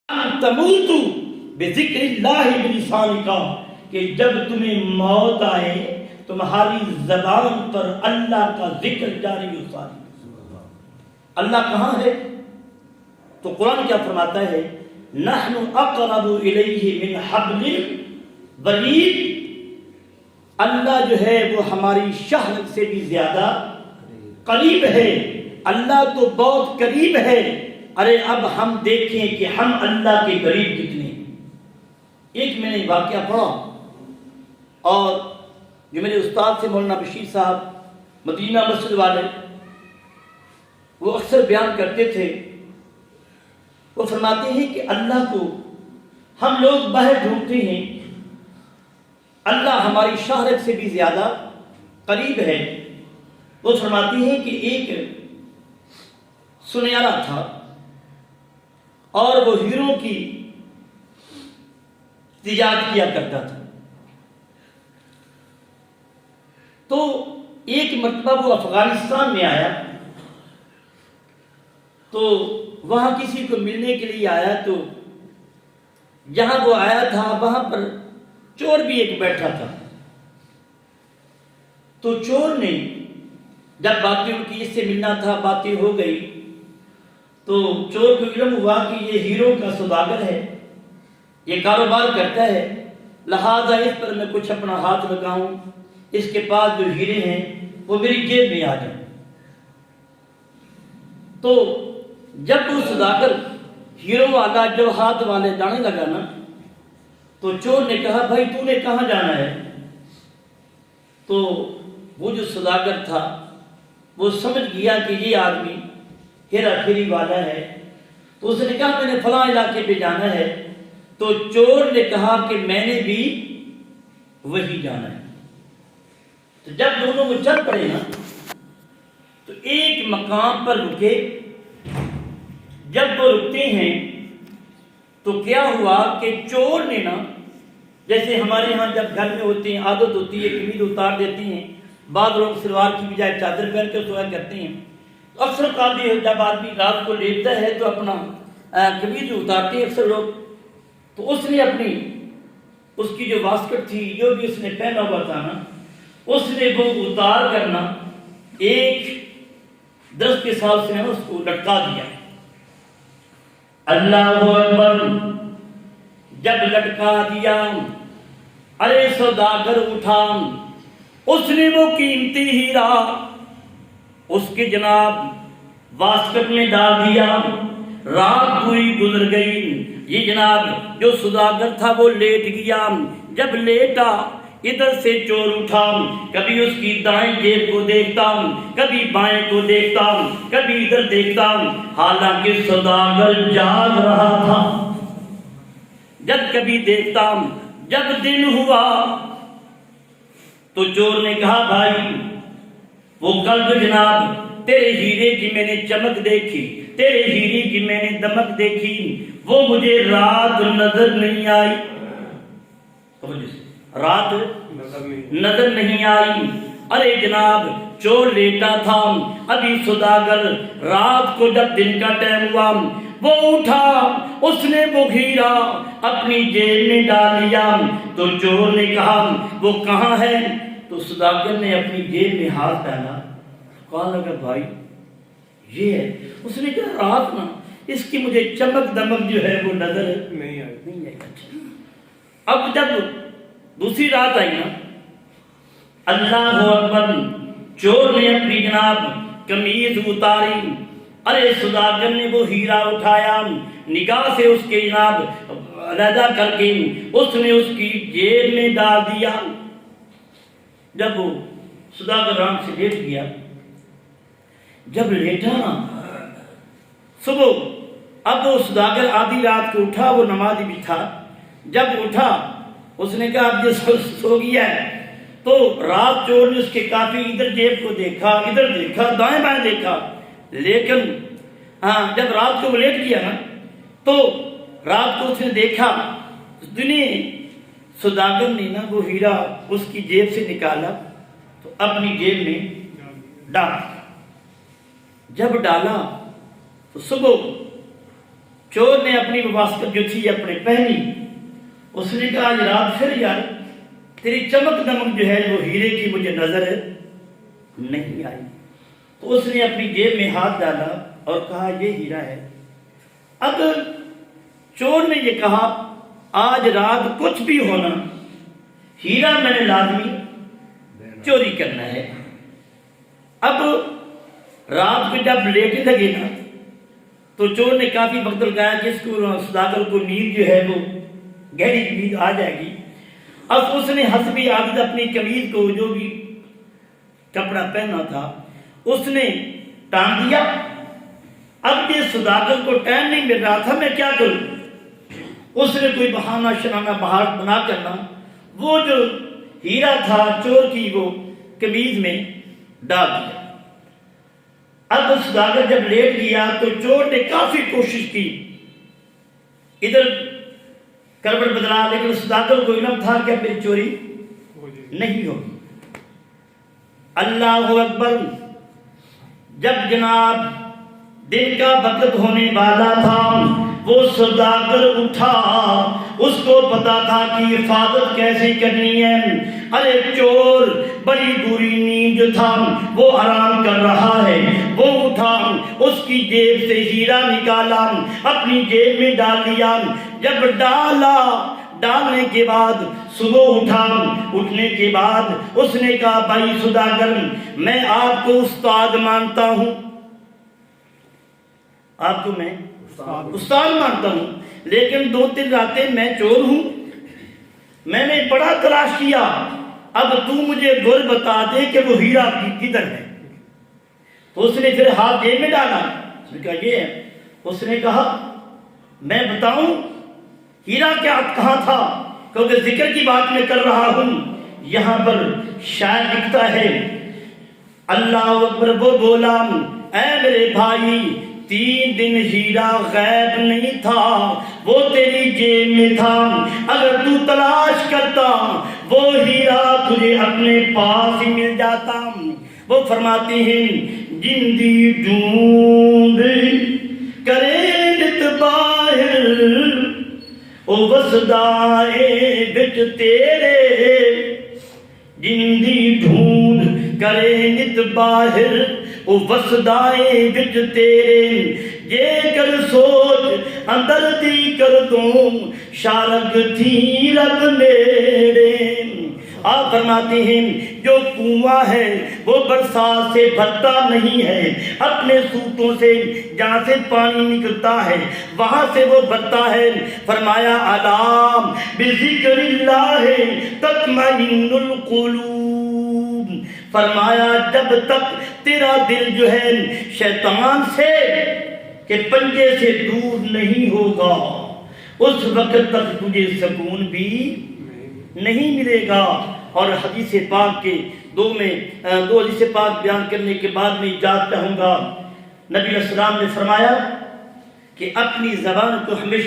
تموتو بذکر اللہ بلسانکا، کہ جب تمہیں موت آئے تمہاری زبان پر اللہ کا ذکر جاری و ساری۔ اللہ کہاں ہے؟ تو قرآن کیا فرماتا ہے؟ نحن اقرب الیہ من حبل الورید، اللہ جو ہے وہ ہماری شہرت سے بھی زیادہ قریب ہے، اللہ تو بہت قریب ہے۔ ارے اب ہم دیکھیں کہ ہم اللہ کے قریب کتنے ہیں۔ ایک میں نے واقعہ پڑھا، اور جو میرے استاد سے مولانا بشیر صاحب مدینہ مسجد والے، وہ اکثر بیان کرتے تھے۔ وہ فرماتے ہیں کہ اللہ کو ہم لوگ باہر ڈھونڈتے ہیں، اللہ ہماری شہرت سے بھی زیادہ قریب ہے۔ وہ فرماتے ہیں کہ ایک سنیارا تھا اور وہ ہیروں کی تجارت کیا کرتا تھا۔ تو ایک مرتبہ وہ افغانستان میں آیا، تو وہاں کسی کو ملنے کے لیے آیا، تو جہاں وہ آیا تھا وہاں پر چور بھی ایک بیٹھا تھا۔ تو چور نے جب باتیں ان کی اس سے ملنا تھا، باتیں ہو گئی، تو چور کو علم ہوا کہ یہ ہیروں کا سوداگر ہے، یہ کاروبار کرتا ہے، لہذا اس پر میں کچھ اپنا ہاتھ لگاؤں، اس کے پاس جو ہیرے ہیں وہ میری جیب میں آ جائیں۔ تو جب وہ سوداگر ہیروں والا جو ہاتھ والے جانے لگا نا، تو چور نے کہا بھائی تو نے کہاں جانا ہے؟ تو وہ جو سوداگر تھا وہ سمجھ گیا کہ یہ آدمی ہیرا پھیری والا ہے، تو اس نے کہا میں نے فلاں علاقے پہ جانا ہے۔ تو چور نے کہا کہ میں نے بھی وہی جانا ہے۔ تو جب دونوں کو چل پڑے نا، تو ایک مقام پر رکے۔ جب وہ رکتے ہیں تو کیا ہوا کہ چور نے نا، جیسے ہمارے ہاں جب گھر میں ہوتے ہیں عادت ہوتی ہے قمیض اتار دیتے ہیں، بعض لوگ سلوار کی بجائے چادر پہن کے سویا کرتے ہیں۔ تو اکثر قاضی جب آدمی رات کو لیٹتا ہے تو اپنا قمیض اتارتے ہیں اکثر لوگ۔ تو اس نے اپنی اس کی جو واسکٹ تھی، جو بھی اس نے پہنا ہوا تھا نا، اس نے وہ اتار کرنا ایک درخت کے ساتھ سے اس کو لٹکا دیا۔ اللہ اکبر! جب لٹکا دیا، ارے سوداگر اٹھا، اس نے وہ قیمتی ہیرا اس کے جناب واسکٹ میں ڈال دیا۔ رات پوری گزر گئی، یہ جناب جو سوداگر تھا وہ لیٹ گیا۔ جب لیٹا، ادھر سے چور اٹھا، کبھی اس کی دائیں جیب کو دیکھتا، کبھی بائیں کو دیکھتا، کبھی ادھر دیکھتا، حالانکہ سوداگر جاگ رہا تھا۔ جب کبھی دیکھتا، جب دن ہوا تو چور نے کہا بھائی وہ کل جو جناب تیرے ہیرے کی میں نے چمک دیکھی، تیرے ہیرے کی میں نے دمک دیکھی، وہ مجھے رات نظر نہیں آئی۔ رات نظر نہیں آئی۔ ارے جناب چور لیٹا تھا، ابھی سوداگر رات کو جب دن کا ٹائم ہوا وہ اٹھا، اس نے وہ ہیرا اپنی جیب میں ڈال لیا۔ تو چور نے کہا وہ کہاں ہے؟ تو سوداگر نے اپنی جیب میں ہاتھ ڈالا، کہا لگا بھائی یہ ہے۔ اس نے کہا رات نا اس کی مجھے چمک دمک جو ہے وہ نظر نہیں آئی۔ اب جب دوسری رات آئی نا، اللہ اکبر! چور نے اپنی جناب قمیض اتاری، ارے سوداگر نے وہ ہیرا اٹھایا، نگاہ سے اس کے جناب علیحدہ کر کے اس نے اس کی جیب میں ڈال دیا۔ جب وہ سوداگر آرام سے لیٹ گیا، جب لیٹا نا صبح، اب وہ سوداگر آدھی رات کو اٹھا، وہ نمازی بھی تھا۔ جب اٹھا اس نے کہا اب یہ سو گیا ہے۔ تو رات چور نے اس کے کافی ادھر جیب کو دیکھا، ادھر دیکھا، دائیں بائیں دیکھا، لیکن جب رات کو وہ لیٹ گیا نا، تو رات کو اس نے دیکھا، سوداگر نے نا وہ ہیرا اس کی جیب سے نکالا تو اپنی جیب میں ڈالا۔ جب ڈالا تو صبح چور نے اپنی موافقت جو تھی اپنے پہنی. اس نے کہا آج رات پھر یار تیری چمک دمک جو ہے وہ ہیرے کی مجھے نظر نہیں آئی. تو اس نے اپنی جیب میں ہاتھ ڈالا اور کہا یہ ہیرا ہے. اب چور نے یہ کہا آج رات کچھ بھی ہونا ہیرا میں نے لازمی چوری کرنا ہے. اب رات کو جب لیٹے لگے نا تو چور نے کافی وقت لگایا کہ اس کو سوداگر کو نیند جو ہے وہ گہری نیند آ جائے گی. اب اس نے حسبی عادت اپنی قمیض کو جو بھی کپڑا پہنا تھا اس نے ٹانگ دیا. اب یہ سوداگر کو ٹائم نہیں مل رہا تھا میں کیا کروں. اس نے کوئی بہانہ شنانہ بہار بنا کرنا وہ جو ہیرا تھا چور کی وہ قمیض میں ڈال دیا. اب سوداگر جب لیٹ گیا تو چور نے کافی کوشش کی ادھر کروٹ بدلا, لیکن سوداگر کو علم تھا کہ میری چوری نہیں ہوگی. اللہ اکبر. جب جناب دن کا وقت ہونے والا تھا وہ سوداگر اٹھا. اس کو پتا تھا کہ حفاظت کیسے کرنی ہے. ارے چور بڑی بری نیند جو تھا وہ آرام کر رہا ہے. وہ اٹھا اس کی جیب سے ہیرا نکالا اپنی جیب میں ڈال دیا. جب ڈالنے کے بعد صبح اٹھا. اٹھنے کے بعد اس نے کہا بھائی سوداگر میں آپ کو استاد مانتا ہوں, آپ کو میں استاد مانتا ہوں, لیکن 2-3 راتیں میں چور ہوں. میں نے بڑا تلاش کیا. اب تو مجھے گر بتا دے کہ وہ ہیرا کدھر ہے. تو اس نے پھر ہاتھ جیب میں ڈالا. اس نے کہا یہ ہے. اس نے کہا میں بتاؤں ہیرا کیا کہاں تھا, کیونکہ ذکر کی بات میں کر رہا ہوں. یہاں پر شاعر لکھتا ہے اللہ اکبر. وہ بولا اے میرے بھائی 3 دن ہیرا غائب نہیں تھا, وہ تیری جیب میں تھا. اگر تو تلاش کرتا وہ ہیرا تجھے اپنے پاس ہی مل جاتا. وہ فرماتے ہیں جندی ڈھونڈ کرے نت باہر او وسدائے بچ تیرے. جندی ڈھونڈ کرے نت باہر او وسدائے بچ تیرے. جے کر سوچ اندر دی کر دوں شارک تھی رب میرے. آپ فرماتے ہیں جو کنواں ہے وہ برسات سے بھرتا نہیں ہے, اپنے سوتوں سے جہاں سے پانی نکلتا ہے وہاں سے وہ بھرتا ہے. فرمایا علام بذکر اللہ تطمئن القلوب. فرمایا جب تک تیرا دل جو ہے شیطان سے کہ پنجے سے دور نہیں ہوگا اس وقت تک تجھے سکون بھی نہیں ملے گا. اور حدیث پاک کے دو حدیث پاک بیان کرنے کے بعد میں اجازت چاہوں گا. نبی علیہ السلام نے فرمایا کہ اپنی زبان کو ہمیشہ